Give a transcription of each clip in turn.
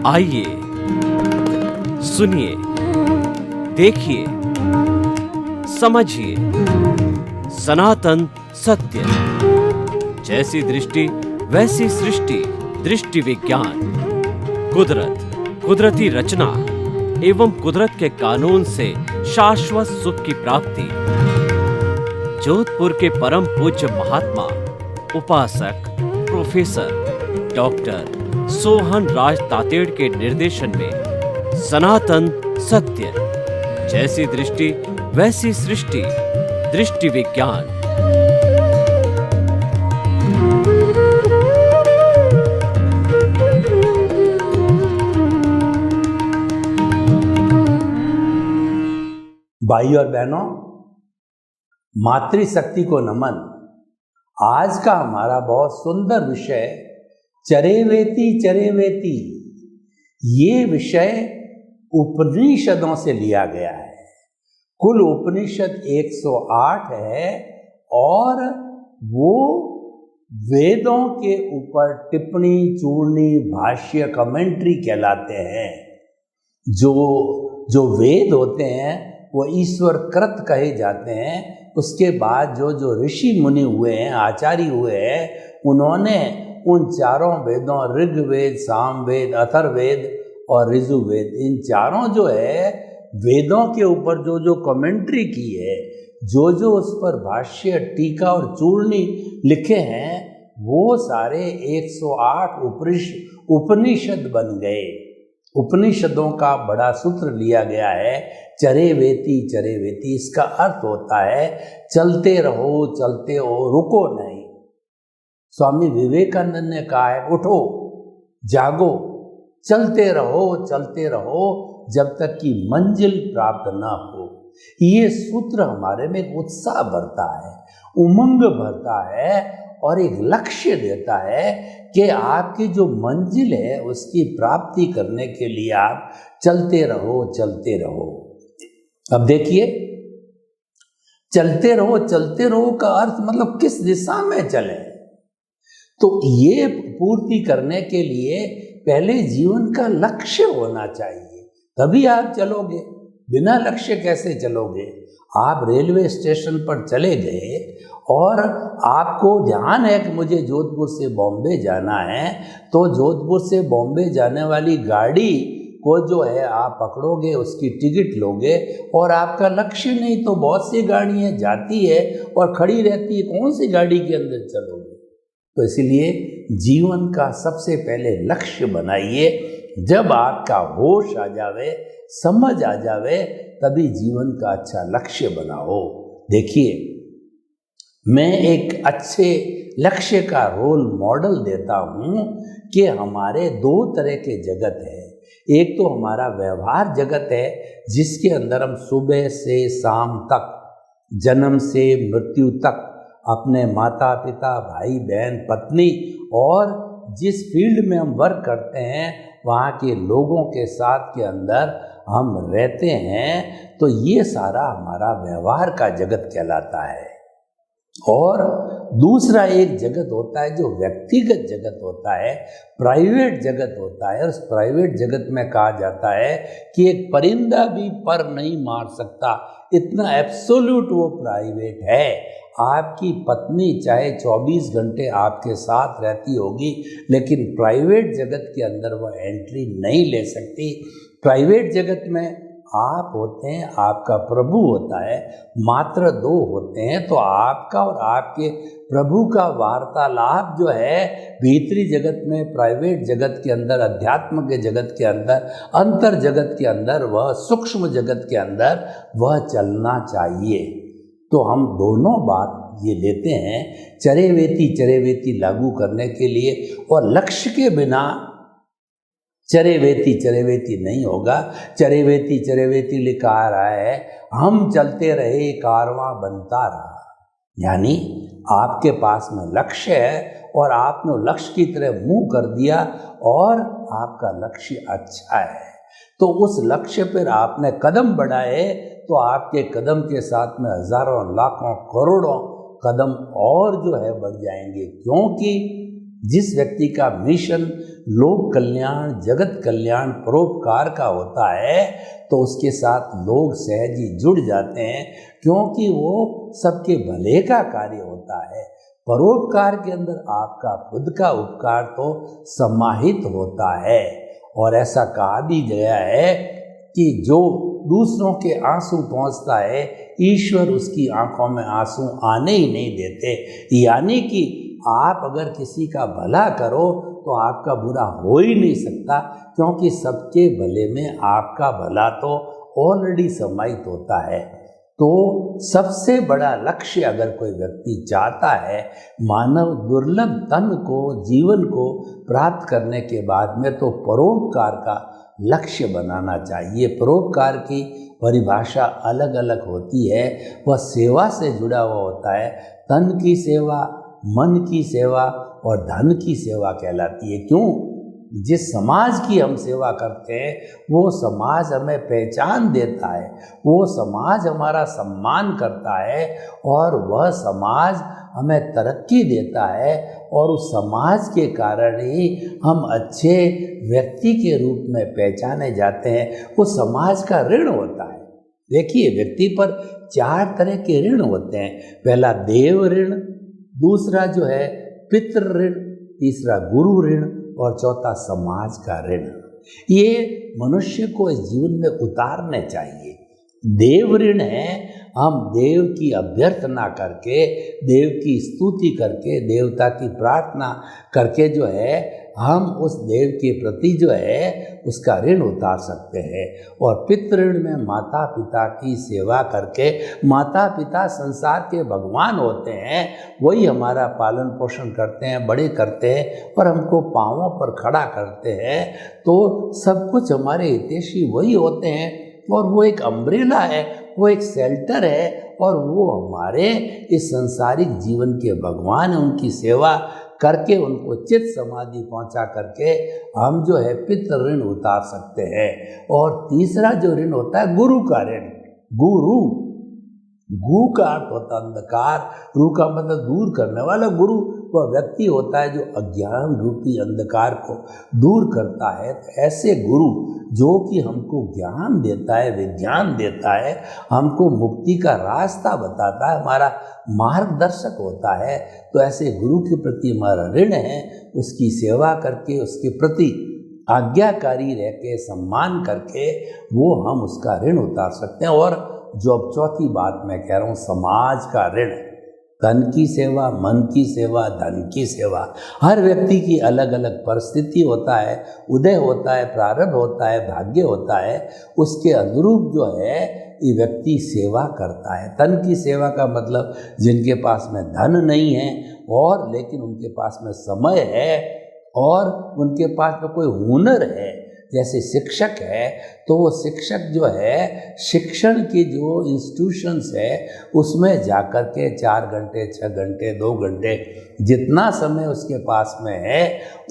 आइए सुनिए, देखिए, समझिए सनातन सत्य। जैसी दृष्टि वैसी सृष्टि, दृष्टि विज्ञान। कुदरत, कुदरती रचना एवं कुदरत के कानून से शाश्वत सुख की प्राप्ति। जोधपुर के परम पूज्य महात्मा उपासक प्रोफेसर डॉक्टर सोहन राज तातेड़ के निर्देशन में सनातन सत्य। जैसी दृष्टि वैसी सृष्टि, दृष्टि विज्ञान। भाई और बहनों, मातृशक्ति को नमन। आज का हमारा बहुत सुंदर विषय चरेवेति चरेवेति। ये विषय उपनिषदों से लिया गया है। कुल उपनिषद 108 है और वो वेदों के ऊपर टिप्पणी, चूड़नी, भाष्य, कमेंट्री कहलाते हैं। जो वेद होते हैं वो ईश्वर कृत कहे जाते हैं। उसके बाद जो ऋषि मुनि हुए हैं, आचार्य हुए हैं, उन्होंने उन चारों वेदों ऋग्वेद, सामवेद, अथर्ववेद और ऋजुवेद, इन चारों जो है वेदों के ऊपर जो कमेंट्री की है, जो उस पर भाष्य, टीका और चूड़नी लिखे हैं, वो सारे 108 उपनिषद बन गए। उपनिषदों का बड़ा सूत्र लिया गया है चरेवेति चरेवेति। इसका अर्थ होता है चलते रहो, चलते हो, रुको नहीं। स्वामी विवेकानंद ने कहा है उठो, जागो, चलते रहो जब तक कि मंजिल प्राप्त ना हो। ये सूत्र हमारे में एक उत्साह भरता है, उमंग भरता है और एक लक्ष्य देता है कि आपकी जो मंजिल है उसकी प्राप्ति करने के लिए आप चलते रहो। अब देखिए, चलते रहो का अर्थ मतलब किस दिशा में चले। तो ये पूर्ति करने के लिए पहले जीवन का लक्ष्य होना चाहिए, तभी आप चलोगे। बिना लक्ष्य कैसे चलोगे? आप रेलवे स्टेशन पर चले गए और आपको ध्यान है कि मुझे जोधपुर से बॉम्बे जाना है, तो जोधपुर से बॉम्बे जाने वाली गाड़ी को जो है आप पकड़ोगे, उसकी टिकट लोगे और आपका लक्ष्य नहीं तो बहुत सी गाड़ियाँ जाती है और खड़ी रहती है, कौन सी गाड़ी के अंदर चलोगे? तो इसलिए जीवन का सबसे पहले लक्ष्य बनाइए। जब आपका होश आ जावे, समझ आ जावे, तभी जीवन का अच्छा लक्ष्य बनाओ। देखिए, मैं एक अच्छे लक्ष्य का रोल मॉडल देता हूँ कि हमारे दो तरह के जगत है। एक तो हमारा व्यवहार जगत है, जिसके अंदर हम सुबह से शाम तक, जन्म से मृत्यु तक अपने माता पिता, भाई बहन, पत्नी और जिस फील्ड में हम वर्क करते हैं वहाँ के लोगों के साथ के अंदर हम रहते हैं, तो ये सारा हमारा व्यवहार का जगत कहलाता है। और दूसरा एक जगत होता है जो व्यक्तिगत जगत होता है, प्राइवेट जगत होता है। उस प्राइवेट जगत में कहा जाता है कि एक परिंदा भी पर नहीं मार सकता, इतना एब्सोल्यूट वो प्राइवेट है। आपकी पत्नी चाहे 24 घंटे आपके साथ रहती होगी, लेकिन प्राइवेट जगत के अंदर वह एंट्री नहीं ले सकती। प्राइवेट जगत में आप होते हैं, आपका प्रभु होता है, मात्र दो होते हैं। तो आपका और आपके प्रभु का वार्तालाप जो है भीतरी जगत में, प्राइवेट जगत के अंदर, अध्यात्म के जगत के अंदर, अंतर जगत के अंदर, वह सूक्ष्म जगत के अंदर वह चलना चाहिए। तो हम दोनों बात ये लेते हैं चरेवेति चरेवेति लागू करने के लिए। और लक्ष्य के बिना चरेवेति चरेवेति नहीं होगा। चरेवेति चरेवेति लिखा आ रहा है, हम चलते रहे कारवां बनता रहा। यानी आपके पास में लक्ष्य है और आपने लक्ष्य की तरह मुंह कर दिया और आपका लक्ष्य अच्छा है, तो उस लक्ष्य पर आपने कदम बढ़ाए तो आपके कदम के साथ में हजारों, लाखों, करोड़ों कदम और जो है बढ़ जाएंगे। क्योंकि जिस व्यक्ति का मिशन लोक कल्याण, जगत कल्याण, परोपकार का होता है तो उसके साथ लोग सहज ही जुड़ जाते हैं, क्योंकि वो सबके भले का कार्य होता है। परोपकार के अंदर आपका खुद का उपकार तो समाहित होता है। और ऐसा कहा भी गया है कि जो दूसरों के आंसू पहुंचता है, ईश्वर उसकी आंखों में आंसू आने ही नहीं देते। यानी कि आप अगर किसी का भला करो तो आपका बुरा हो ही नहीं सकता, क्योंकि सबके भले में आपका भला तो ऑलरेडी समाहित होता है। तो सबसे बड़ा लक्ष्य अगर कोई व्यक्ति चाहता है मानव दुर्लभ तन को, जीवन को प्राप्त करने के बाद में, तो परोपकार का लक्ष्य बनाना चाहिए। परोपकार की परिभाषा अलग अलग होती है, वह सेवा से जुड़ा हुआ होता है। तन की सेवा, मन की सेवा और धन की सेवा कहलाती है। क्यों? जिस समाज की हम सेवा करते हैं वो समाज हमें पहचान देता है, वो समाज हमारा सम्मान करता है और वह समाज हमें तरक्की देता है, और उस समाज के कारण ही हम अच्छे व्यक्ति के रूप में पहचाने जाते हैं। वो समाज का ऋण होता है। देखिए, व्यक्ति पर 4 तरह के ऋण होते हैं। पहला देव ऋण, दूसरा जो है पितृ ऋण, तीसरा गुरु ऋण और चौथा समाज का ऋण। ये मनुष्य को इस जीवन में उतारने चाहिए। देव ऋण है, हम देव की अभ्यर्थना करके, देव की स्तुति करके, देवता की प्रार्थना करके जो है हम उस देव के प्रति जो है उसका ऋण उतार सकते हैं। और पितृ ऋण में माता पिता की सेवा करके, माता पिता संसार के भगवान होते हैं, वही हमारा पालन पोषण करते हैं, बड़े करते हैं और हमको पांवों पर खड़ा करते हैं। तो सब कुछ हमारे हितैषी वही होते हैं, और वो एक अम्ब्रेला है, वो एक शेल्टर है, और वो हमारे इस सांसारिक जीवन के भगवान हैं। उनकी सेवा करके, उनको चित्त समाधि पहुंचा करके हम जो है पितृ ऋण उतार सकते हैं। और तीसरा जो ऋण होता है गुरु का ऋण। गुरु, गु का अर्थ होता है अंधकार, रू का मतलब दूर करने वाला। गुरु वह व्यक्ति होता है जो अज्ञान रूपी अंधकार को दूर करता है। तो ऐसे गुरु जो कि हमको ज्ञान देता है, विज्ञान देता है, हमको मुक्ति का रास्ता बताता है, हमारा मार्गदर्शक होता है, तो ऐसे गुरु के प्रति हमारा ऋण है। उसकी सेवा करके, उसके प्रति आज्ञाकारी रह के, सम्मान करके वो हम उसका ऋण उतार सकते हैं। और जो अब चौथी बात मैं कह रहा हूँ, समाज का ऋण। तन की सेवा, मन की सेवा, धन की सेवा। हर व्यक्ति की अलग अलग परिस्थिति होता है, उदय होता है, प्रारब्ध होता है, भाग्य होता है। उसके अनुरूप जो है ये व्यक्ति सेवा करता है। तन की सेवा का मतलब जिनके पास में धन नहीं है और लेकिन उनके पास में समय है और उनके पास में कोई हुनर है, जैसे शिक्षक है, तो वो शिक्षक जो है शिक्षण की जो इंस्टीट्यूशंस है उसमें जाकर के 4 घंटे, 6 घंटे, 2 घंटे जितना समय उसके पास में है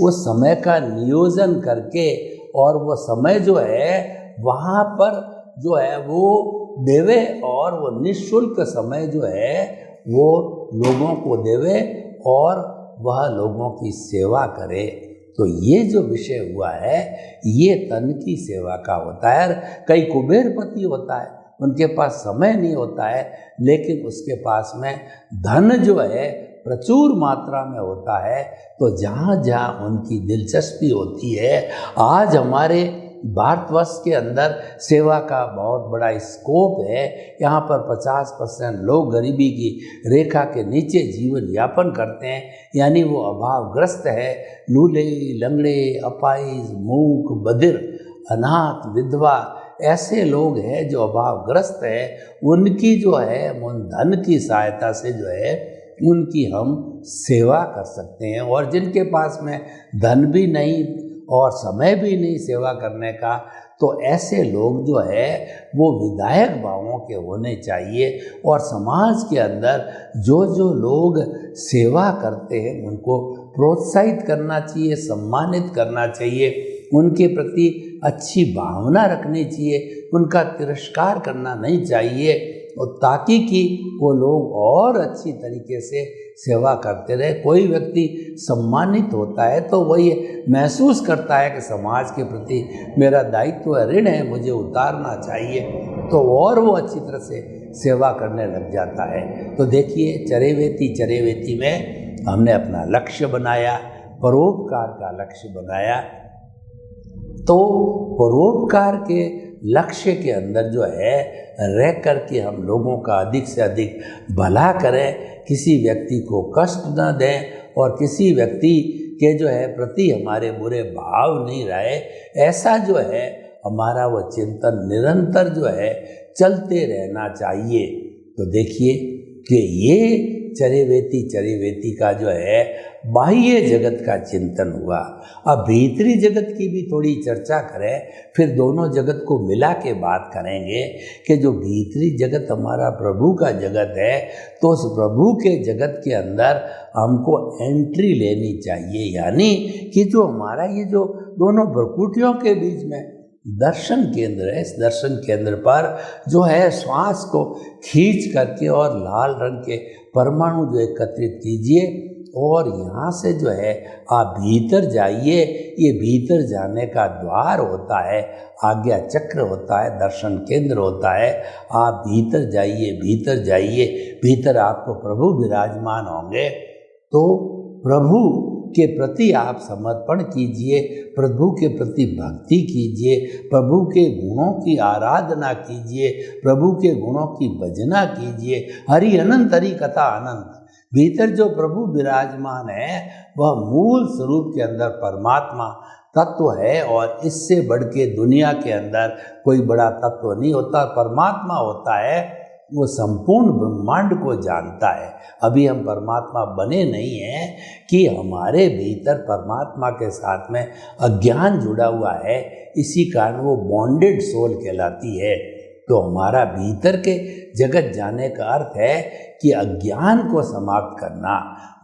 उस समय का नियोजन करके, और वो समय जो है वहाँ पर जो है वो देवे, और वो निःशुल्क समय जो है वो लोगों को देवे और वह लोगों की सेवा करे। तो ये जो विषय हुआ है ये तन की सेवा का होता है। कई कुबेरपति होता है, उनके पास समय नहीं होता है, लेकिन उसके पास में धन जो है प्रचुर मात्रा में होता है। तो जहाँ जहाँ उनकी दिलचस्पी होती है, आज हमारे भारतवर्ष के अंदर सेवा का बहुत बड़ा स्कोप है। यहाँ पर 50% लोग गरीबी की रेखा के नीचे जीवन यापन करते हैं, यानी वो अभावग्रस्त है। लूले, लंगड़े, अपाहिज, मूक, बधिर, अनाथ, विधवा, ऐसे लोग हैं जो अभावग्रस्त है। उनकी जो है उन धन की सहायता से जो है उनकी हम सेवा कर सकते हैं। और जिनके पास में धन भी नहीं और समय भी नहीं सेवा करने का, तो ऐसे लोग जो है वो विधायक भावों के होने चाहिए। और समाज के अंदर जो जो लोग सेवा करते हैं उनको प्रोत्साहित करना चाहिए, सम्मानित करना चाहिए, उनके प्रति अच्छी भावना रखनी चाहिए, उनका तिरस्कार करना नहीं चाहिए। और ताकि कि वो लोग और अच्छी तरीके से सेवा करते रहे। कोई व्यक्ति सम्मानित होता है तो वो ये महसूस करता है कि समाज के प्रति मेरा दायित्व ऋण है, मुझे उतारना चाहिए, तो और वो अच्छी तरह से सेवा करने लग जाता है। तो देखिए, चरेवेती में हमने अपना लक्ष्य बनाया, परोपकार का लक्ष्य बनाया। तो परोपकार के लक्ष्य के अंदर जो है रह कर के हम लोगों का अधिक से अधिक भला करें, किसी व्यक्ति को कष्ट न दें और किसी व्यक्ति के जो है प्रति हमारे बुरे भाव नहीं रहे, ऐसा जो है हमारा वो चिंतन निरंतर जो है चलते रहना चाहिए। तो देखिए कि ये चरेवेती का जो है बाह्य जगत का चिंतन हुआ। अब भीतरी जगत की भी थोड़ी चर्चा करें, फिर दोनों जगत को मिला के बात करेंगे कि जो भीतरी जगत हमारा प्रभु का जगत है, तो उस प्रभु के जगत के अंदर हमको एंट्री लेनी चाहिए। यानी कि जो हमारा ये जो दोनों भ्रकुटियों के बीच में दर्शन केंद्र है, इस दर्शन केंद्र पर जो है श्वास को खींच करके और लाल रंग के परमाणु जो एकत्रित कीजिए और यहाँ से जो है आप भीतर जाइए। ये भीतर जाने का द्वार होता है, आज्ञा चक्र होता है, दर्शन केंद्र होता है। आप भीतर जाइए, भीतर जाइए, भीतर आपको प्रभु विराजमान होंगे। तो प्रभु के प्रति आप समर्पण कीजिए, प्रभु के प्रति भक्ति कीजिए, प्रभु के गुणों की आराधना कीजिए, प्रभु के गुणों की भजना कीजिए। हरि अनंत, हरि कथा अनंत। भीतर जो प्रभु विराजमान है वह मूल स्वरूप के अंदर परमात्मा तत्व है और इससे बढ़ के दुनिया के अंदर कोई बड़ा तत्व नहीं होता। परमात्मा होता है, वो संपूर्ण ब्रह्मांड को जानता है। अभी हम परमात्मा बने नहीं हैं कि हमारे भीतर परमात्मा के साथ में अज्ञान जुड़ा हुआ है, इसी कारण वो बॉन्डेड सोल कहलाती है। तो हमारा भीतर के जगत जाने का अर्थ है कि अज्ञान को समाप्त करना।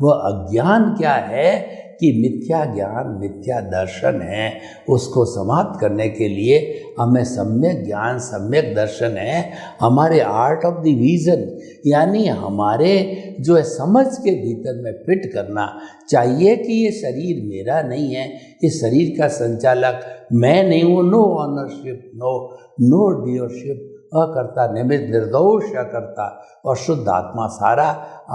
वह अज्ञान क्या है कि मिथ्या ज्ञान, मिथ्या दर्शन है, उसको समाप्त करने के लिए हमें सम्यक ज्ञान, सम्यक दर्शन है, हमारे आर्ट ऑफ द विजन यानी हमारे जो है समझ के भीतर में फिट करना चाहिए कि ये शरीर मेरा नहीं है, इस शरीर का संचालक मैं नहीं हूँ। नो ऑनरशिप, नो डियरशिप, अकर्ता निमित्त, निर्दोष अकर्ता और शुद्ध आत्मा। सारा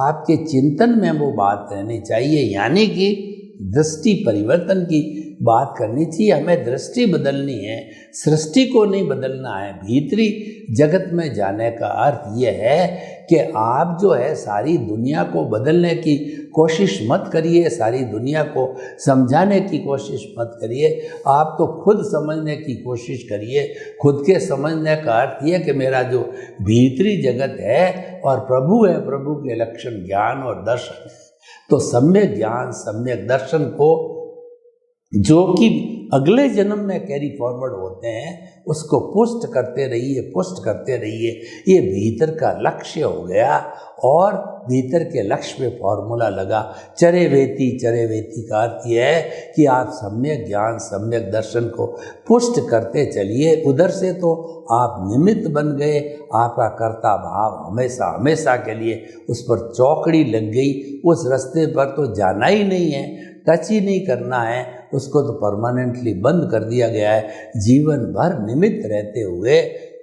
आपके चिंतन में वो बात रहनी चाहिए, यानी कि दृष्टि परिवर्तन की बात करनी चाहिए। हमें दृष्टि बदलनी है, सृष्टि को नहीं बदलना है। भीतरी जगत में जाने का अर्थ यह है कि आप जो है सारी दुनिया को बदलने की कोशिश मत करिए, सारी दुनिया को समझाने की कोशिश मत करिए, आप तो खुद समझने की कोशिश करिए। खुद के समझने का अर्थ यह कि मेरा जो भीतरी जगत है और प्रभु है, प्रभु के लक्षण ज्ञान और दर्शन है। तो सम्यक ज्ञान, सम्यक दर्शन को जो कि अगले जन्म में कैरी फॉरवर्ड होते हैं, उसको पुष्ट करते रहिए, पुष्ट करते रहिए। ये भीतर का लक्ष्य हो गया और भीतर के लक्ष्य पे फॉर्मूला लगा। चरेवेती का अर्थ यह है कि आप सम्यक ज्ञान, सम्यक दर्शन को पुष्ट करते चलिए। उधर से तो आप निमित्त बन गए, आपका कर्ता भाव हमेशा हमेशा के लिए उस पर चौकड़ी लग गई। उस रास्ते पर तो जाना ही नहीं है, टच ही नहीं करना है, उसको तो परमानेंटली बंद कर दिया गया है। जीवन भर निमित्त रहते हुए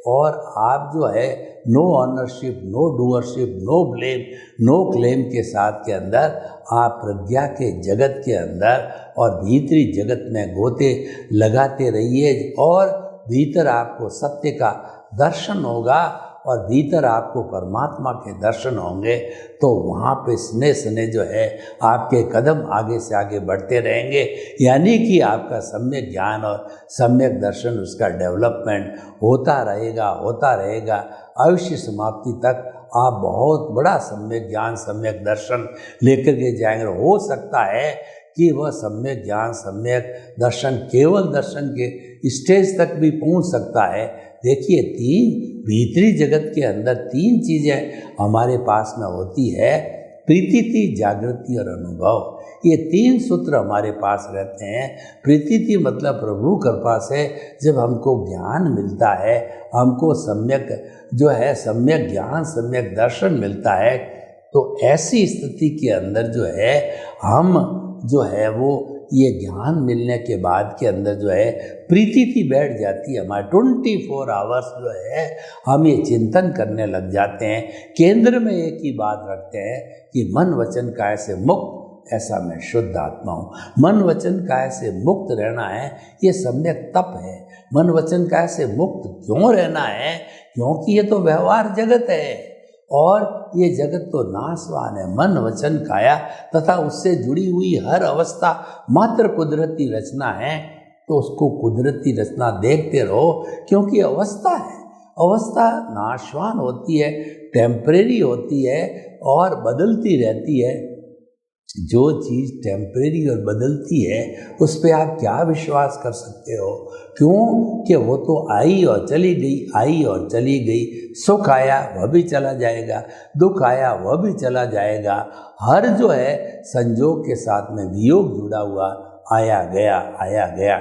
और आप जो है no ownership, no doership, no blame, no claim के साथ के अंदर आप प्रज्ञा के जगत के अंदर और भीतरी जगत में गोते लगाते रहिए और भीतर आपको सत्य का दर्शन होगा और भीतर आपको परमात्मा के दर्शन होंगे। तो वहाँ पे स्ने स्ने जो है आपके कदम आगे से आगे बढ़ते रहेंगे, यानी कि आपका सम्यक ज्ञान और सम्यक दर्शन, उसका डेवलपमेंट होता रहेगा। आयुष्य समाप्ति तक आप बहुत बड़ा सम्यक ज्ञान, सम्यक दर्शन लेकर के जाएंगे। हो सकता है कि वह सम्यक ज्ञान, सम्यक दर्शन केवल दर्शन के स्टेज तक भी पहुंच सकता है। देखिए, तीन भीतरी जगत के अंदर तीन चीज़ें हमारे पास में होती है। प्रतीति, जागृति और अनुभव, ये 3 सूत्र हमारे पास रहते हैं। प्रतीति मतलब प्रभु कृपा से जब हमको ज्ञान मिलता है, हमको सम्यक जो है सम्यक ज्ञान, सम्यक दर्शन मिलता है, तो ऐसी स्थिति के अंदर जो है हम जो है वो ये ज्ञान मिलने के बाद के अंदर जो है प्रीति बैठ जाती है हमारे 24 आवर्स जो है हम ये चिंतन करने लग जाते हैं। केंद्र में एक ही बात रखते हैं कि मन वचन काया से मुक्त, ऐसा मैं शुद्ध आत्मा हूँ। मन वचन काया से मुक्त रहना है, ये सम्यक तप है। मन वचन काया से मुक्त क्यों रहना है? क्योंकि ये तो व्यवहार जगत है और ये जगत तो नाशवान है। मन वचन काया तथा उससे जुड़ी हुई हर अवस्था मात्र कुदरती रचना है, तो उसको कुदरती रचना देखते रहो, क्योंकि अवस्था है, अवस्था नाशवान होती है, टेम्परेरी होती है और बदलती रहती है। जो चीज़ टेम्परेरी और बदलती है उस पर आप क्या विश्वास कर सकते हो? क्यों कि वो तो आई और चली गई, आई और चली गई। सुख आया वह भी चला जाएगा, दुख आया वह भी चला जाएगा। हर जो है संजोग के साथ में वियोग जुड़ा हुआ, आया गया आया गया।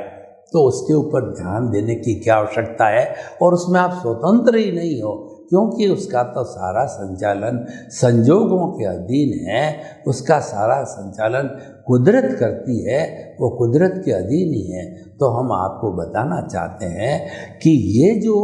तो उसके ऊपर ध्यान देने की क्या आवश्यकता है? और उसमें आप स्वतंत्र ही नहीं हो, क्योंकि उसका तो सारा संचालन संजोगों के अधीन है, उसका सारा संचालन कुदरत करती है, वो कुदरत के अधीन ही है। तो हम आपको बताना चाहते हैं कि ये जो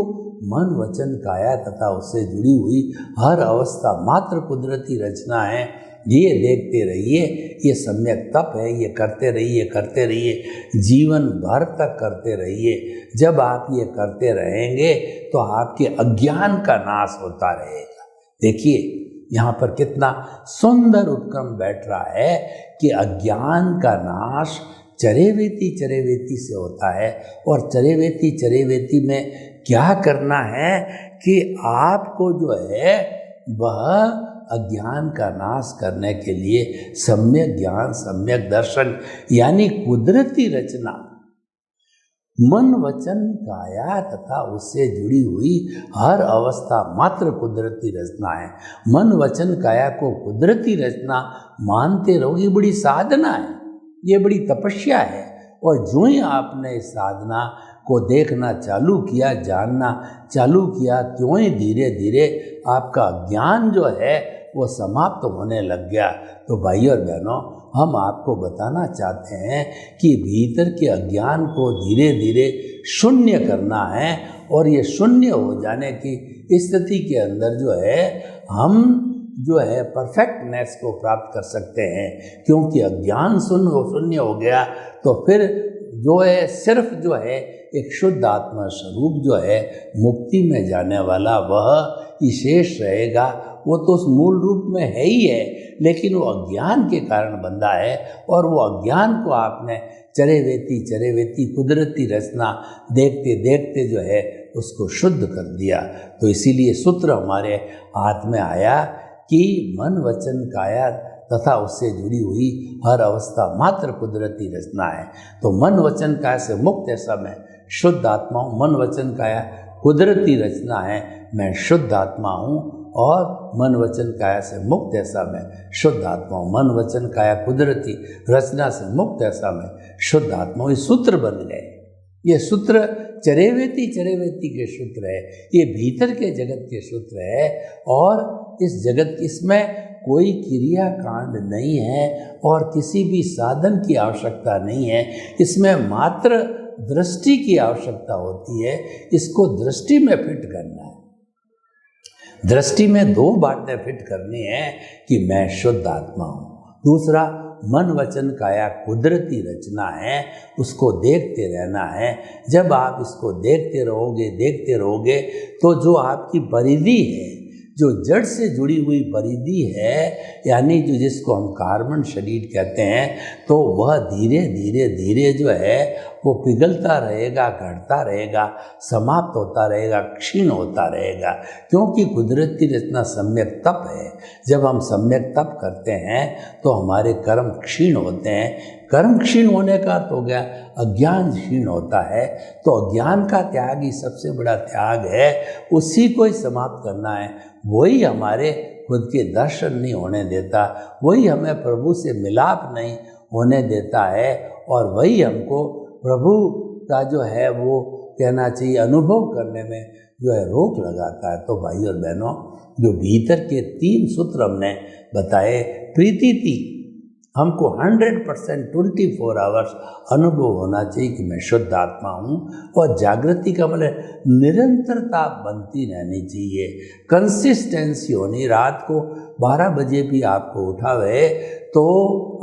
मन वचन काया तथा उससे जुड़ी हुई हर अवस्था मात्र कुदरती रचना है, ये देखते रहिए, ये सम्यक तप है, ये करते रहिए, जीवन भर तक करते रहिए। जब आप ये करते रहेंगे तो आपके अज्ञान का नाश होता रहेगा। देखिए यहाँ पर कितना सुंदर उपक्रम बैठ रहा है कि अज्ञान का नाश चरेवेती से होता है। और चरेवेती में क्या करना है कि आपको जो है वह अज्ञान का नाश करने के लिए सम्यक ज्ञान, सम्यक दर्शन यानी कुदरती रचना मन वचन काया तथा उससे जुड़ी हुई हर अवस्था मात्र कुदरती रचना है। मन वचन काया को कुदरती रचना मानते रहो, ये बड़ी साधना है, ये बड़ी तपस्या है। और जो ही आपने इस साधना को देखना चालू किया, जानना चालू किया, त्यों ही धीरे धीरे आपका ज्ञान जो है वो समाप्त होने लग गया। तो भाइयों और बहनों, हम आपको बताना चाहते हैं कि भीतर के अज्ञान को धीरे धीरे शून्य करना है। और ये शून्य हो जाने की स्थिति के अंदर जो है हम जो है परफेक्टनेस को प्राप्त कर सकते हैं। क्योंकि अज्ञान शून्य हो गया तो फिर जो है सिर्फ जो है एक शुद्ध आत्मा स्वरूप जो है मुक्ति में जाने वाला वह ही शेष रहेगा। वो तो उस मूल रूप में है ही है, लेकिन वो अज्ञान के कारण बंधा है। और वो अज्ञान को आपने चरेवेती कुदरती रचना देखते देखते जो है उसको शुद्ध कर दिया। तो इसीलिए सूत्र हमारे हाथ में आया कि मन वचन काया तथा उससे जुड़ी हुई हर अवस्था मात्र कुदरती रचना है। तो मन वचन काया से मुक्त ऐसा मैं शुद्ध आत्मा हूँ। मन वचन काया कुदरती रचना है, मैं शुद्ध आत्मा हूँ। और मन वचन काया से मुक्त ऐसा मैं शुद्ध आत्मा हूँ। मन वचन काया कुदरती रचना से मुक्त ऐसा मैं शुद्ध आत्मा हूँ। ये सूत्र बन गए। ये सूत्र चरेवेती के सूत्र है, ये भीतर के जगत के सूत्र है। और इस जगत इसमें कोई क्रिया कांड नहीं है और किसी भी साधन की आवश्यकता नहीं है। इसमें मात्र दृष्टि की आवश्यकता होती है। इसको दृष्टि में फिट करना है। दृष्टि में 2 बातें फिट करनी है कि मैं शुद्ध आत्मा हूँ। दूसरा, मन वचन काया कुदरती रचना है, उसको देखते रहना है। जब आप इसको देखते रहोगे तो जो आपकी परिधि है, जो जड़ से जुड़ी हुई परिधि है, यानी जो जिसको हम कार्बन शरीर कहते हैं, तो वह धीरे धीरे जो है वो पिघलता रहेगा, घटता रहेगा, समाप्त होता रहेगा, क्षीण होता रहेगा। क्योंकि कुदरती रचना सम्यक तप है। जब हम सम्यक तप करते हैं तो हमारे कर्म क्षीण होते हैं। कर्म क्षीण होने का तो हो गया, अज्ञान क्षीण होता है। तो अज्ञान का त्याग ही सबसे बड़ा त्याग है, उसी को ही समाप्त करना है। वही हमारे खुद के दर्शन नहीं होने देता, वही हमें प्रभु से मिलाप नहीं होने देता है, और वही हमको प्रभु का जो है वो कहना चाहिए अनुभव करने में जो है रोक लगाता है। तो भाई और बहनों, जो भीतर के 3 सूत्र हमने बताए, प्रीति थी, हमको 100% 24 आवर्स अनुभव होना चाहिए कि मैं शुद्ध आत्मा हूँ, और जागृति का मतलब निरंतरता बनती रहनी चाहिए, कंसिस्टेंसी होनी। रात को 12 बजे भी आपको उठावे तो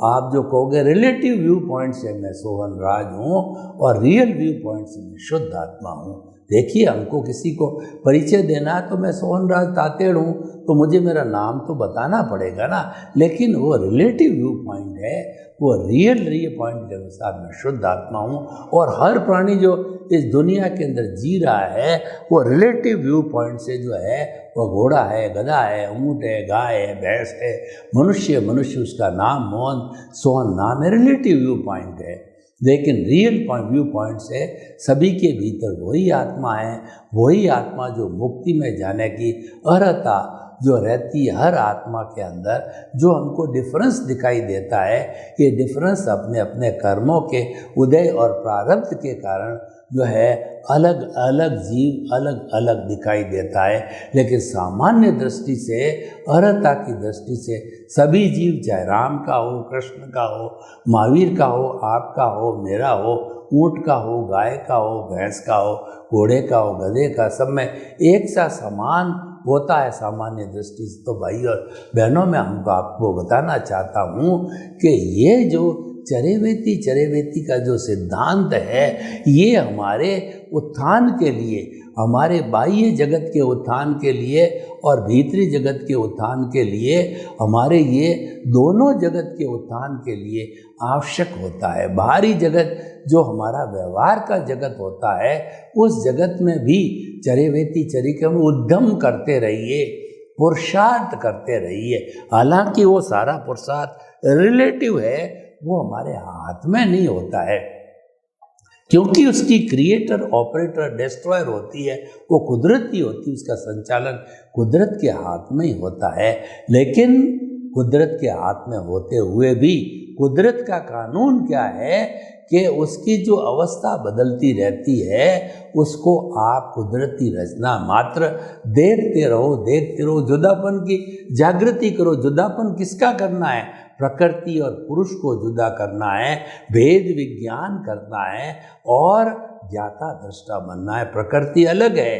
आप जो कहोगे रिलेटिव व्यू पॉइंट से मैं सोहन राज हूँ और रियल व्यू पॉइंट से मैं शुद्ध आत्मा हूँ। देखिए, हमको किसी को परिचय देना है तो मैं सोहन राज तातेड़ हूँ, तो मुझे मेरा नाम तो बताना पड़ेगा ना, लेकिन वो रिलेटिव व्यू पॉइंट है, वो रियल पॉइंट के अनुसार मैं शुद्ध आत्मा हूँ। और हर प्राणी जो इस दुनिया के अंदर जी रहा है वो रिलेटिव व्यू पॉइंट से जो है, वो घोड़ा है, गधा है, ऊँट है, गाय है, भैंस है, मनुष्य उसका नाम मोहन सोहन नाम है, रिलेटिव व्यू पॉइंट है। लेकिन रियल व्यू पॉइंट से सभी के भीतर वही आत्मा है, वही आत्मा जो मुक्ति में जाने की अर्हता जो रहती है हर आत्मा के अंदर। जो हमको डिफरेंस दिखाई देता है, ये डिफरेंस अपने अपने कर्मों के उदय और प्रारब्ध के कारण जो है अलग अलग जीव अलग अलग दिखाई देता है। लेकिन सामान्य दृष्टि से, अर्हता की दृष्टि से सभी जीव, चाहे राम का हो, कृष्ण का हो, महावीर का हो, आपका हो, मेरा हो, ऊँट का हो, गाय का हो, भैंस का हो, घोड़े का हो, गधे का, सब में एक सा समान होता है सामान्य दृष्टि से। तो भाई और बहनों, मैं हमको आपको बताना चाहता हूँ कि ये जो चरेवेती का जो सिद्धांत है, ये हमारे उत्थान के लिए, हमारे बाह्य जगत के उत्थान के लिए और भीतरी जगत के उत्थान के लिए, हमारे ये दोनों जगत के उत्थान के लिए आवश्यक होता है। बाहरी जगत जो हमारा व्यवहार का जगत होता है, उस जगत में भी चरिकम उद्यम करते रहिए, पुरुषार्थ करते रहिए। हालांकि वो सारा पुरुषार्थ रिलेटिव है, वो हमारे हाथ में नहीं होता है, क्योंकि उसकी क्रिएटर, ऑपरेटर, डिस्ट्रॉयर होती है, वो कुदरत ही होती है, उसका संचालन कुदरत के हाथ में ही होता है। लेकिन कुदरत के हाथ में होते हुए भी कुदरत का कानून क्या है कि उसकी जो अवस्था बदलती रहती है, उसको आप कुदरती रचना मात्र देखते रहो, जुदापन की जागृति करो। जुदापन किसका करना है? प्रकृति और पुरुष को जुदा करना है, भेद विज्ञान करना है और ज्ञाता दृष्टा बनना है। प्रकृति अलग है,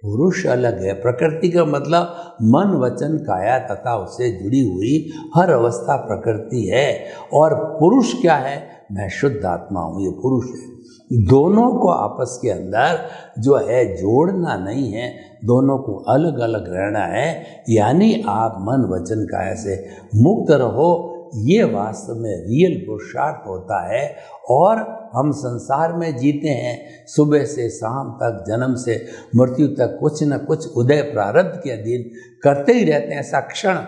पुरुष अलग है। प्रकृति का मतलब मन, वचन, काया तथा उससे जुड़ी हुई हर अवस्था प्रकृति है। और पुरुष क्या है? मैं शुद्ध आत्मा हूँ, ये पुरुष है। दोनों को आपस के अंदर जो है जोड़ना नहीं है, दोनों को अलग अलग रहना है। यानी आप मन, वचन, काया से मुक्त रहो, ये वास्तव में रियल पुरुषार्थ होता है। और हम संसार में जीते हैं, सुबह से शाम तक, जन्म से मृत्यु तक कुछ न कुछ उदय प्रारब्ध के अधीन करते ही रहते हैं। ऐसा क्षण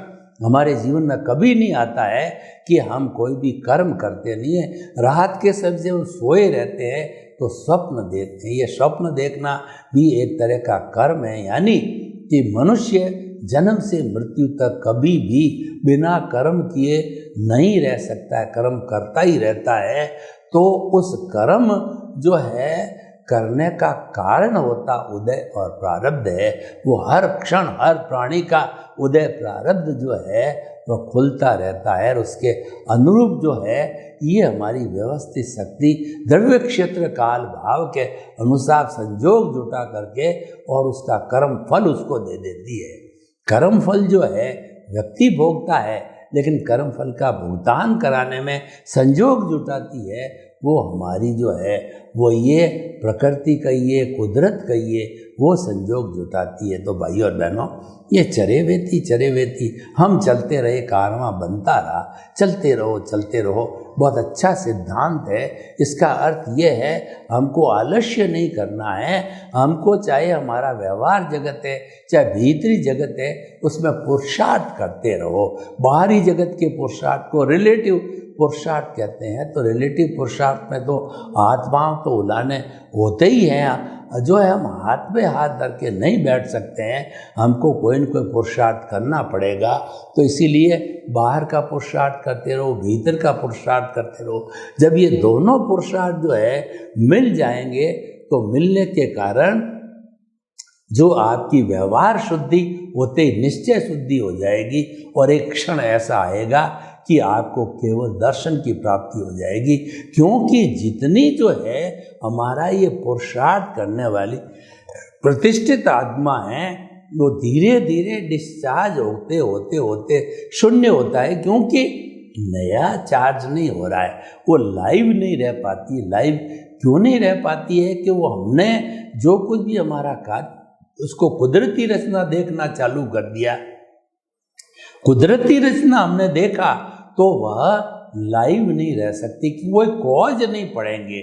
हमारे जीवन में कभी नहीं आता है कि हम कोई भी कर्म करते नहीं है। रात के सब जब सोए रहते हैं तो स्वप्न देखते हैं। ये स्वप्न देखना भी एक तरह का कर्म है, यानी कि मनुष्य जन्म से मृत्यु तक कभी भी बिना कर्म किए नहीं रह सकता है, कर्म करता ही रहता है। तो उस कर्म जो है करने का कारण होता उदय और प्रारब्ध है। वो हर क्षण हर प्राणी का उदय प्रारब्ध जो है वह खुलता रहता है, और उसके अनुरूप जो है ये हमारी व्यवस्थित शक्ति द्रव्य क्षेत्र काल भाव के अनुसार संजोग जुटा करके और उसका कर्म फल उसको दे देती है। कर्म फल जो है व्यक्ति भोगता है, लेकिन कर्म फल का भुगतान कराने में संजोग जुटाती है वो हमारी जो है वो ये प्रकृति कहिए, कुदरत कहिए, वो संजोग जुटाती है। तो भाई और बहनों, ये चरेवेती हम चलते रहे, कारवां बनता रहा, चलते रहो। बहुत अच्छा सिद्धांत है। इसका अर्थ ये है, हमको आलस्य नहीं करना है। हमको चाहे हमारा व्यवहार जगत है, चाहे भीतरी जगत है, उसमें पुरुषार्थ करते रहो। बाहरी जगत के पुरुषार्थ को रिलेटिव पुरुषार्थ कहते हैं। तो रिलेटिव पुरुषार्थ में तो आत्माओं तो उलाने होते ही हैं, जो है हम हाथ पे हाथ धर के नहीं बैठ सकते हैं, हमको कोई न कोई पुरुषार्थ करना पड़ेगा। तो इसीलिए बाहर का पुरुषार्थ करते रहो, भीतर का पुरुषार्थ करते रहो। जब ये दोनों पुरुषार्थ जो है मिल जाएंगे तो मिलने के कारण जो आपकी व्यवहार शुद्धि होते ही निश्चय शुद्धि हो जाएगी और एक क्षण ऐसा आएगा कि आपको केवल दर्शन की प्राप्ति हो जाएगी। क्योंकि जितनी जो है हमारा ये पुरुषार्थ करने वाली प्रतिष्ठित आत्मा है वो धीरे धीरे डिस्चार्ज होते होते होते शून्य होता है, क्योंकि नया चार्ज नहीं हो रहा है, वो लाइव नहीं रह पाती। लाइव क्यों नहीं रह पाती है कि वो हमने जो कुछ भी हमारा कार्य उसको कुदरती रचना देखना चालू कर दिया। कुदरती रचना हमने देखा तो वह लाइव नहीं रह सकती कि वो कॉज नहीं पढ़ेंगे।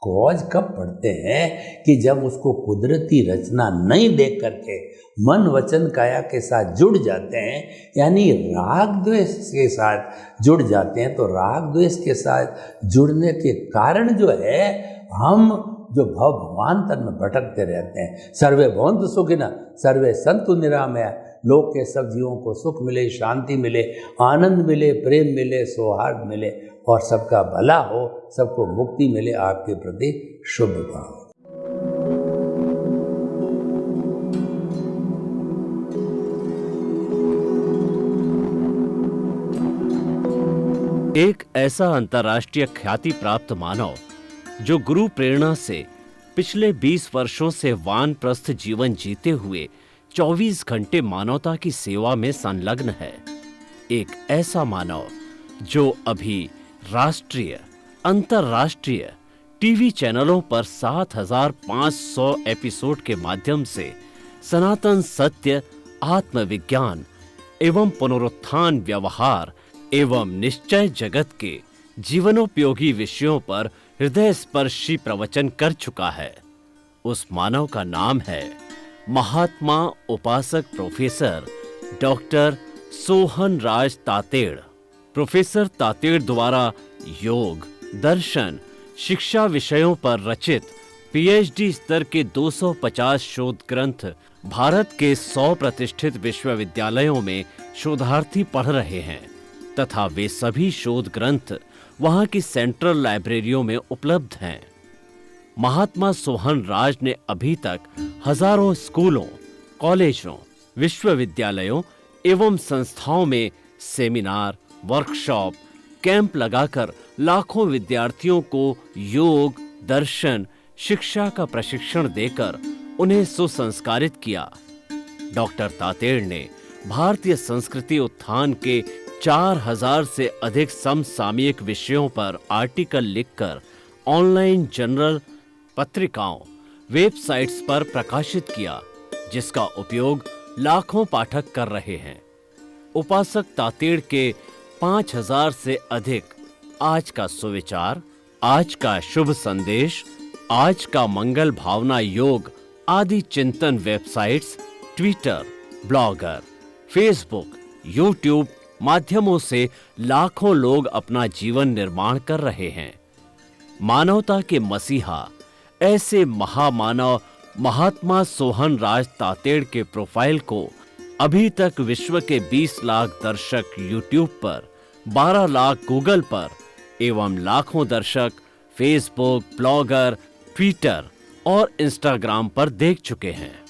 कॉज कब पढ़ते हैं कि जब उसको कुदरती रचना नहीं देख करके मन वचन काया के साथ जुड़ जाते हैं, यानी राग द्वेष के साथ जुड़ जाते हैं। तो राग द्वेष के साथ जुड़ने के कारण जो है हम जो भवान्तर में भटकते रहते हैं। सर्वे भवन्तु सुखिनः सर्वे सन्तु निरामया। लोक के सब जीवों को सुख मिले, शांति मिले, आनंद मिले, प्रेम मिले, सौहार्द मिले और सबका भला हो, सबको मुक्ति मिले। आपके प्रति शुभ भाव। एक ऐसा अंतर्राष्ट्रीय ख्याति प्राप्त मानव जो गुरु प्रेरणा से पिछले 20 वर्षों से वानप्रस्थ जीवन जीते हुए 24 घंटे मानवता की सेवा में संलग्न है। एक ऐसा मानव जो अभी राष्ट्रीय, अंतर्राष्ट्रीय टीवी चैनलों पर 7,500 एपिसोड के माध्यम से सनातन सत्य, आत्मविज्ञान एवं पुनरुत्थान, व्यवहार एवं निश्चय जगत के जीवनोपयोगी विषयों पर हृदय स्पर्शी प्रवचन कर चुका है। उस मानव का नाम है महात्मा उपासक प्रोफेसर डॉक्टर सोहन राज तातेड़। प्रोफेसर तातेड़ द्वारा योग, दर्शन, शिक्षा विषयों पर रचित पीएचडी स्तर के 250 शोध ग्रंथ भारत के 100 प्रतिष्ठित विश्वविद्यालयों में शोधार्थी पढ़ रहे हैं तथा वे सभी शोध ग्रंथ वहां की सेंट्रल लाइब्रेरियों में उपलब्ध हैं। महात्मा सोहन राज ने अभी तक हजारों स्कूलों, कॉलेजों, विश्वविद्यालयों एवं संस्थाओं में सेमिनार, वर्कशॉप, कैंप लगाकर लाखों विद्यार्थियों को योग, दर्शन, शिक्षा का प्रशिक्षण देकर उन्हें सुसंस्कारित किया। डॉक्टर तातेड़ ने भारतीय संस्कृति उत्थान के 4000 से अधिक समसामयिक विषयों पर आर्टिकल लिखकर ऑनलाइन जर्नल, पत्रिकाओं, वेबसाइट्स पर प्रकाशित किया, जिसका उपयोग लाखों पाठक कर रहे हैं। उपासक तातेड़ के 5000 से अधिक आज का सुविचार, आज का शुभ संदेश, आज का मंगल भावना योग आदि चिंतन websites, Twitter, blogger, Facebook, YouTube माध्यमों से लाखों लोग अपना जीवन निर्माण कर रहे हैं। मानवता के मसीहा ऐसे महामानव महात्मा सोहन राज तातेड़ के प्रोफाइल को अभी तक विश्व के 20 लाख दर्शक यूट्यूब पर, 12 लाख गूगल पर एवं लाखों दर्शक फेसबुक, ब्लॉगर, ट्विटर और इंस्टाग्राम पर देख चुके हैं।